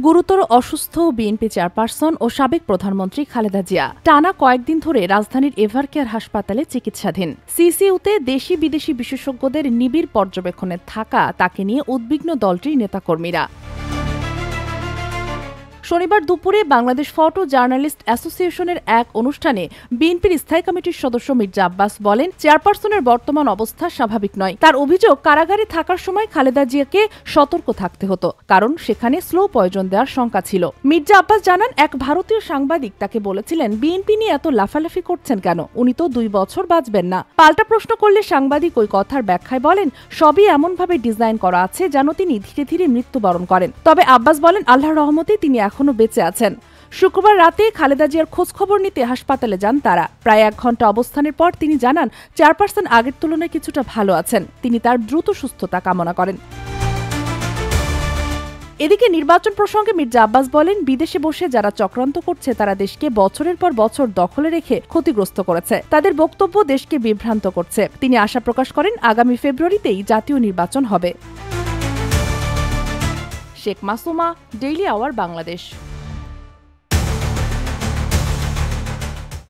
গুরুতর অসুস্থ BNP chairperson ও সাবেক প্রধানমন্ত্রী খালেদা জিয়া টানা কয়েকদিন ধরে রাজধানীর এভারকেয়ার হাসপাতালে চিকিৎসাধীন। সিসিইউতে দেশি বিদেশি বিশেষজ্ঞদের নিবিড় পর্যবেক্ষণে থাকা তাকে নিয়ে উদ্বিগ্ন দলটির নেতাকর্মীরা। শনিবার দুপুরে বাংলাদেশ ফটো জার্নালিস্ট অ্যাসোসিয়েশনের এক অনুষ্ঠানে বিএনপির স্থায়ী কমিটির সদস্য মির্জা আব্বাস বলেন, চেয়ারপারসনের বর্তমান অবস্থা স্বাভাবিক নয়। তার অভিযোগ, কারাগারে থাকার সময় খালেদা জিয়াকে সতর্ক থাকতে হতো, কারণ সেখানে স্লো পয়জন দেওয়ার শঙ্কা ছিল। মির্জা আব্বাস জানান, এক ভারতীয় সাংবাদিক তাকে বলেছিলেন, বিএনপি নিয়ে এত লাফালাফি করছেন কেন, উনি তো 2 বছর বাঁচবেন না। পাল্টা প্রশ্ন করলে সাংবাদিক ওই কথার ব্যাখ্যায় বলেন, সবই এমনভাবে ডিজাইন করা আছে যেন তিনি ধীরে ধীরে মৃত্যুবরণ করেন। তবে আব্বাস বলেন, আল্লাহর রহমতে তিনি এখনো বেঁচে আছেন। শুক্রবার রাতে খালেদা জিয়ার খোঁজখবর নিতে হাসপাতালে যান তারা। প্রায় 1 ঘন্টা অবস্থানের পর তিনি জানান, চেয়ারপারসন আগের তুলনায় কিছুটা ভালো আছেন। তিনি তার দ্রুত সুস্থতা কামনা করেন। এদিকে নির্বাচন প্রসঙ্গে মির্জা আব্বাস বলেন, বিদেশে বসে যারা চক্রান্ত করছে তারা দেশকে বছরের পর বছর দখলে রেখে ক্ষতিগ্রস্ত করেছে। তাদের বক্তব্য দেশকে বিভ্রান্ত করছে। তিনি আশা প্রকাশ করেন, আগামী ফেব্রুয়ারিতেই জাতীয় নির্বাচন হবে। Sheikh Masuma, daily hour, Bangladesh.